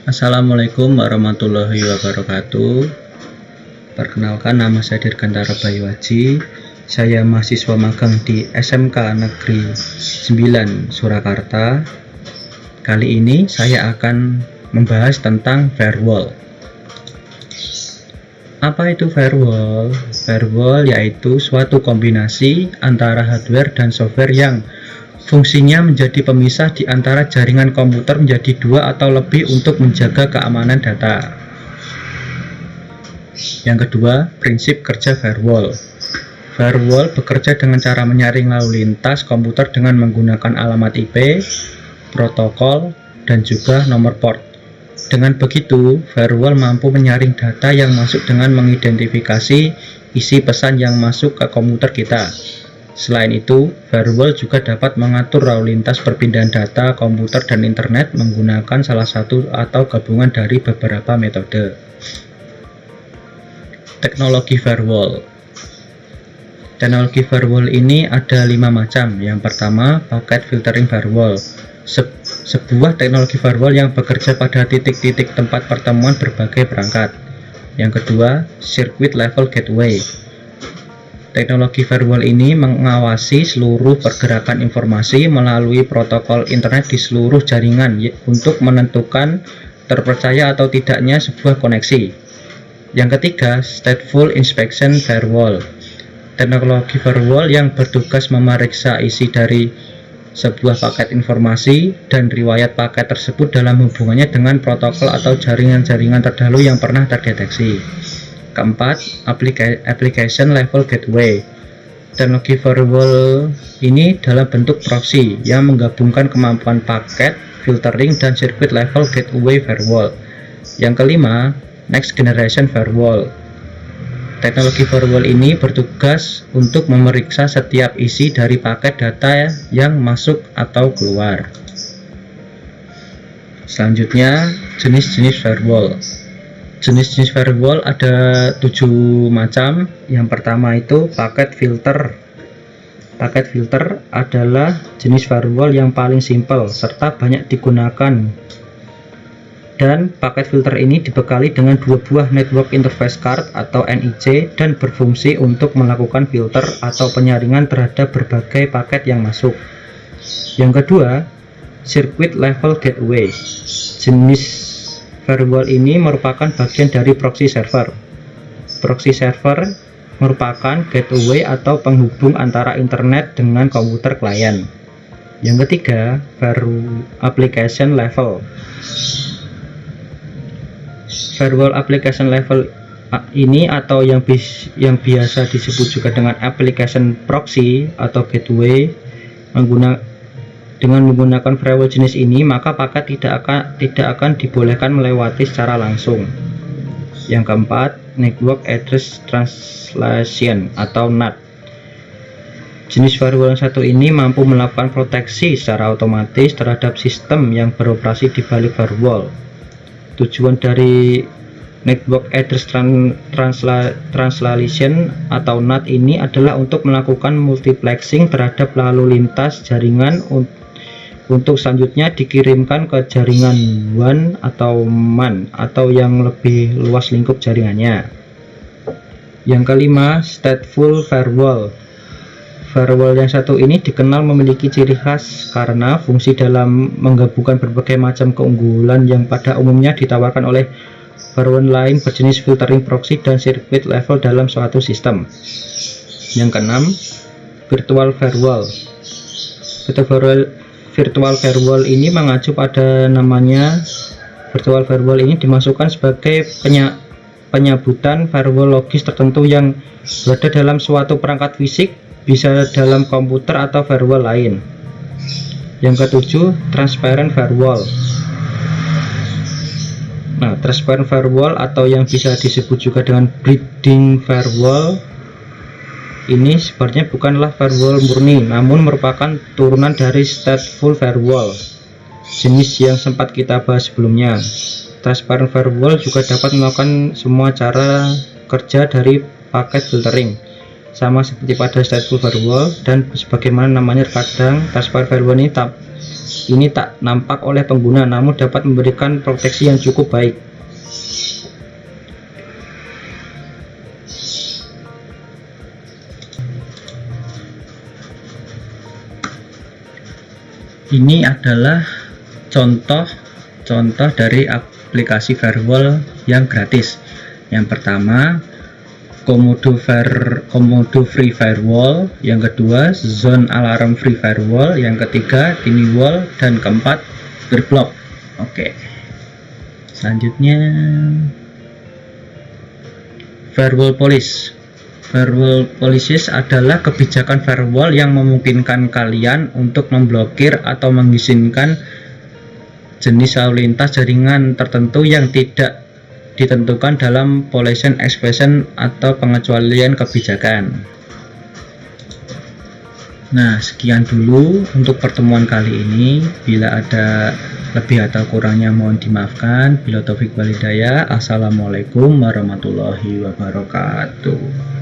Assalamualaikum warahmatullahi wabarakatuh. Perkenalkan, nama saya Dirgantara Bayuaji. Saya mahasiswa magang di SMK Negeri 9 Surakarta. Kali ini saya akan membahas tentang firewall. Apa itu firewall? Firewall yaitu suatu kombinasi antara hardware dan software yang fungsinya menjadi pemisah di antara jaringan komputer menjadi dua atau lebih untuk menjaga keamanan data. Yang kedua, prinsip kerja firewall. Firewall bekerja dengan cara menyaring lalu lintas komputer dengan menggunakan alamat IP, protokol, dan juga nomor port. Dengan begitu, firewall mampu menyaring data yang masuk dengan mengidentifikasi isi pesan yang masuk ke komputer kita. Selain itu, firewall juga dapat mengatur lalu lintas perpindahan data, komputer, dan internet menggunakan salah satu atau gabungan dari beberapa metode. Teknologi firewall. Teknologi firewall ini ada 5 macam. Yang pertama, packet filtering firewall. Sebuah teknologi firewall yang bekerja pada titik-titik tempat pertemuan berbagai perangkat. Yang kedua, circuit level gateway. Teknologi firewall ini mengawasi seluruh pergerakan informasi melalui protokol internet di seluruh jaringan untuk menentukan terpercaya atau tidaknya sebuah koneksi. Yang ketiga, stateful inspection firewall. Teknologi firewall yang bertugas memeriksa isi dari sebuah paket informasi dan riwayat paket tersebut dalam hubungannya dengan protokol atau jaringan-jaringan terdahulu yang pernah terdeteksi. Keempat, application level gateway. Teknologi firewall ini dalam bentuk proxy yang menggabungkan kemampuan paket filtering dan circuit level gateway firewall. Yang kelima, next generation firewall. Teknologi firewall ini bertugas untuk memeriksa setiap isi dari paket data yang masuk atau keluar. Selanjutnya, jenis-jenis firewall. Jenis-jenis firewall ada 7 macam. Yang pertama itu packet filter. Packet filter adalah jenis firewall yang paling simpel serta banyak digunakan. Dan paket filter ini dibekali dengan 2 buah network interface card atau NIC dan berfungsi untuk melakukan filter atau penyaringan terhadap berbagai paket yang masuk. Yang kedua, circuit level gateway. Jenis firewall ini merupakan bagian dari proxy server. Proxy server merupakan gateway atau penghubung antara internet dengan komputer klien. Yang ketiga, application level. Firewall application level ini atau yang biasa disebut juga dengan application proxy atau gateway dengan menggunakan firewall jenis ini, maka paket tidak akan dibolehkan melewati secara langsung. Yang keempat, Network Address Translation atau NAT. Jenis firewall yang satu ini mampu melakukan proteksi secara otomatis terhadap sistem yang beroperasi di balik firewall. Tujuan dari Network Address Translation atau NAT ini adalah untuk melakukan multiplexing terhadap lalu lintas jaringan untuk selanjutnya dikirimkan ke jaringan WAN atau MAN atau yang lebih luas lingkup jaringannya. Yang kelima, stateful firewall. Firewall yang satu ini dikenal memiliki ciri khas karena fungsi dalam menggabungkan berbagai macam keunggulan yang pada umumnya ditawarkan oleh firewall lain berjenis filtering proxy dan circuit level dalam suatu sistem. Yang keenam, virtual firewall. Virtual firewall ini mengacu pada namanya. Virtual firewall ini dimasukkan sebagai penyebutan firewall logis tertentu yang berada dalam suatu perangkat fisik, bisa dalam komputer atau firewall lain. Yang ketujuh, transparent firewall. Nah, transparent firewall atau yang bisa disebut juga dengan bridging firewall ini sebenarnya bukanlah firewall murni, namun merupakan turunan dari stateful firewall, jenis yang sempat kita bahas sebelumnya. Transparent firewall juga dapat melakukan semua cara kerja dari paket filtering, sama seperti pada stateful firewall, dan sebagaimana namanya terkadang transparent firewall ini ini tak nampak oleh pengguna namun dapat memberikan proteksi yang cukup baik. Ini adalah contoh dari aplikasi firewall yang gratis. Yang pertama, Komodo Free Firewall, yang kedua Zone Alarm Free Firewall, yang ketiga Tiniwall, dan keempat Bearblock. Oke. Selanjutnya Firewall Police. Firewall Policies adalah kebijakan firewall yang memungkinkan kalian untuk memblokir atau mengizinkan jenis lalu lintas jaringan tertentu yang tidak ditentukan dalam policy expression atau pengecualian kebijakan. Nah, sekian dulu untuk pertemuan kali ini. Bila ada lebih atau kurangnya mohon dimaafkan. Bila taufik wal hidayah. Assalamualaikum warahmatullahi wabarakatuh.